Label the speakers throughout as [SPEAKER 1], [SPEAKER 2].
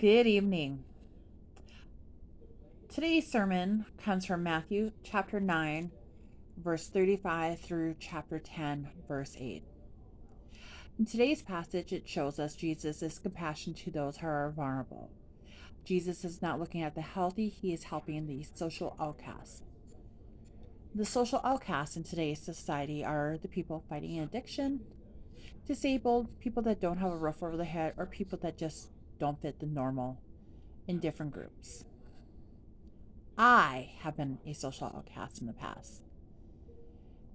[SPEAKER 1] Good evening. Today's sermon comes from Matthew chapter 9, verse 35 through chapter 10, verse 8. In today's passage, it shows us Jesus' compassion to those who are vulnerable. Jesus is not looking at the healthy, he is helping the social outcasts. The social outcasts in today's society are the people fighting addiction, disabled, people that don't have a roof over their head, or people that just don't fit the normal in different groups. I have been a social outcast in the past.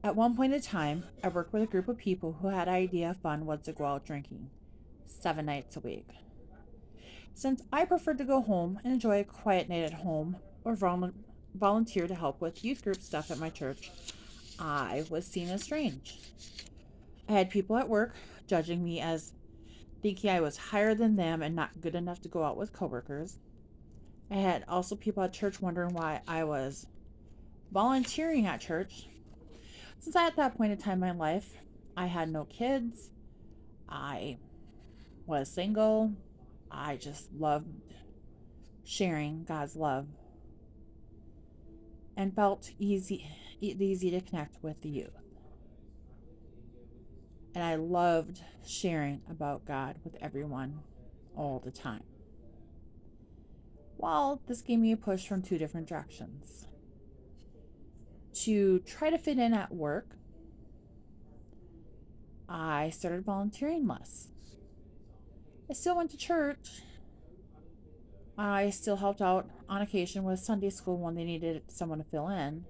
[SPEAKER 1] At one point in time, I worked with a group of people who had the idea of fun was to go out drinking 7 nights a week. Since I preferred to go home and enjoy a quiet night at home or volunteer to help with youth group stuff at my church, I was seen as strange. I had people at work judging me as thinking I was higher than them and not good enough to go out with coworkers. I had also people at church wondering why I was volunteering at church. Since at that point in time in my life, I had no kids, I was single, I just loved sharing God's love and felt easy to connect with the youth. And I loved sharing about God with everyone all the time. Well, this gave me a push from two different directions. To try to fit in at work, I started volunteering less. I still went to church. I still helped out on occasion with Sunday school when they needed someone to fill in.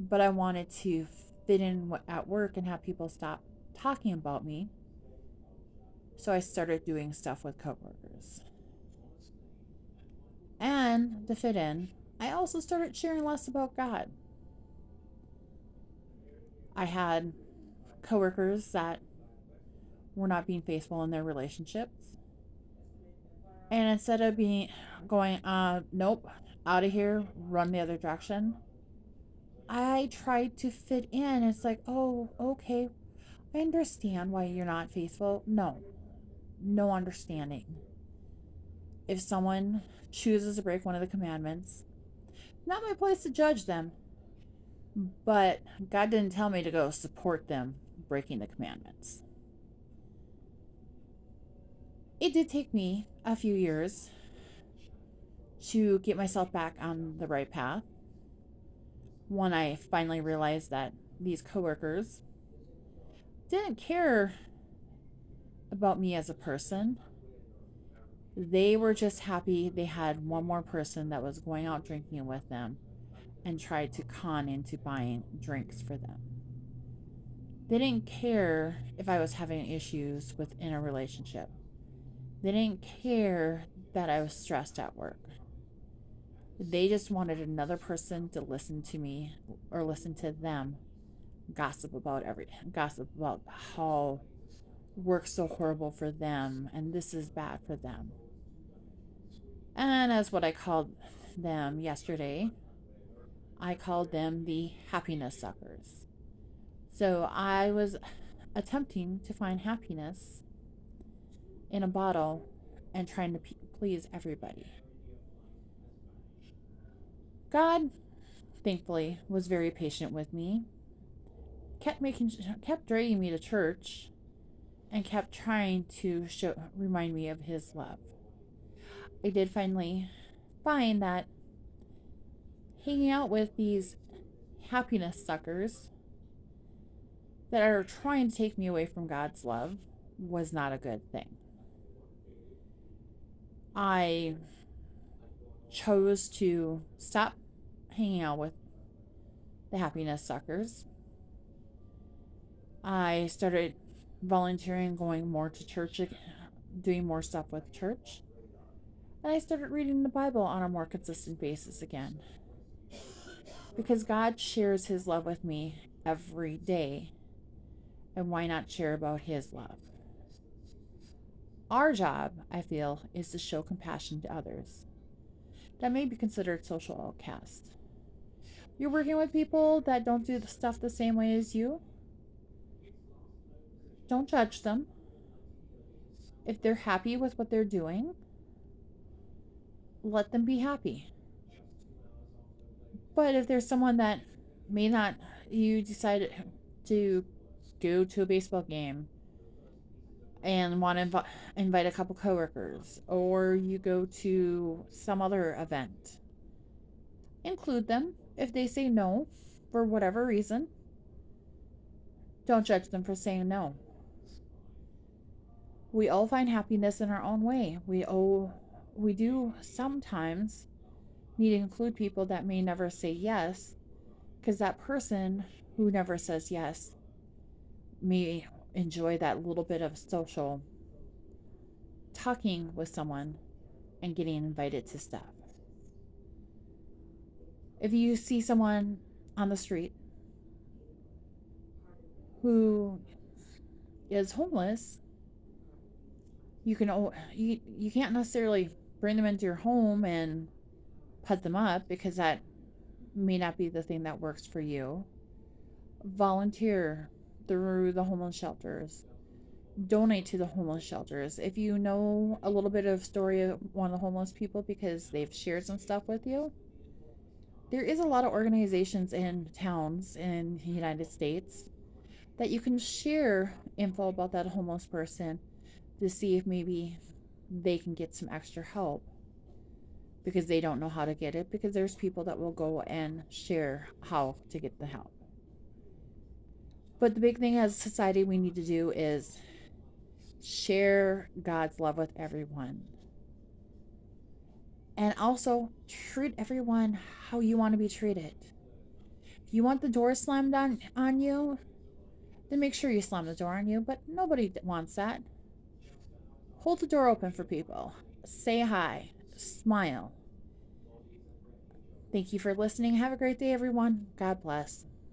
[SPEAKER 1] But I wanted to fit in at work and have people stop talking about me. So I started doing stuff with coworkers. And to fit in, I also started sharing less about God. I had coworkers that were not being faithful in their relationships. And instead of going, nope, out of here, run the other direction, I tried to fit in. It's like, oh, okay, I understand why you're not faithful. No understanding. If someone chooses to break one of the commandments, not my place to judge them, but God didn't tell me to go support them breaking the commandments. It did take me a few years to get myself back on the right path when I finally realized that these coworkers didn't care about me as a person. They were just happy they had one more person that was going out drinking with them and tried to con into buying drinks for them. They didn't care if I was having issues within a relationship. They didn't care that I was stressed at work. They just wanted another person to listen to me or listen to them gossip about how work's so horrible for them and this is bad for them. And as what I called them yesterday, I called them the happiness suckers. So I was attempting to find happiness in a bottle and trying to please everybody. God, thankfully, was very patient with me. Kept dragging me to church, and kept trying to remind me of His love. I did finally find that hanging out with these happiness suckers that are trying to take me away from God's love was not a good thing. I chose to stop hanging out with the happiness suckers. I started volunteering, going more to church, doing more stuff with church. And I started reading the Bible on a more consistent basis again. Because God shares His love with me every day. And why not share about His love? Our job, I feel, is to show compassion to others that may be considered social outcasts. You're working with people that don't do the stuff the same way as you. Don't judge them. If they're happy with what they're doing, let them be happy. But if there's someone that may not, you decide to go to a baseball game and want to invite a couple coworkers, or you go to some other event, include them. If they say no for whatever reason, don't judge them for saying no. We all find happiness in our own way. We do sometimes need to include people that may never say yes, because that person who never says yes may enjoy that little bit of social talking with someone and getting invited to stuff. If you see someone on the street who is homeless, you can't necessarily bring them into your home and put them up, because that may not be the thing that works for you. Volunteer through the homeless shelters. Donate to the homeless shelters. If you know a little bit of story of one of the homeless people because they've shared some stuff with you, there is a lot of organizations in towns in the United States that you can share info about that homeless person to see if maybe they can get some extra help, because they don't know how to get it, because there's people that will go and share how to get the help. But the big thing as a society we need to do is share God's love with everyone. And also treat everyone how you want to be treated. If you want the door slammed on you, then make sure you slam the door on you, but nobody wants that. Hold the door open for people. Say hi. Smile. Thank you for listening. Have a great day, everyone. God bless.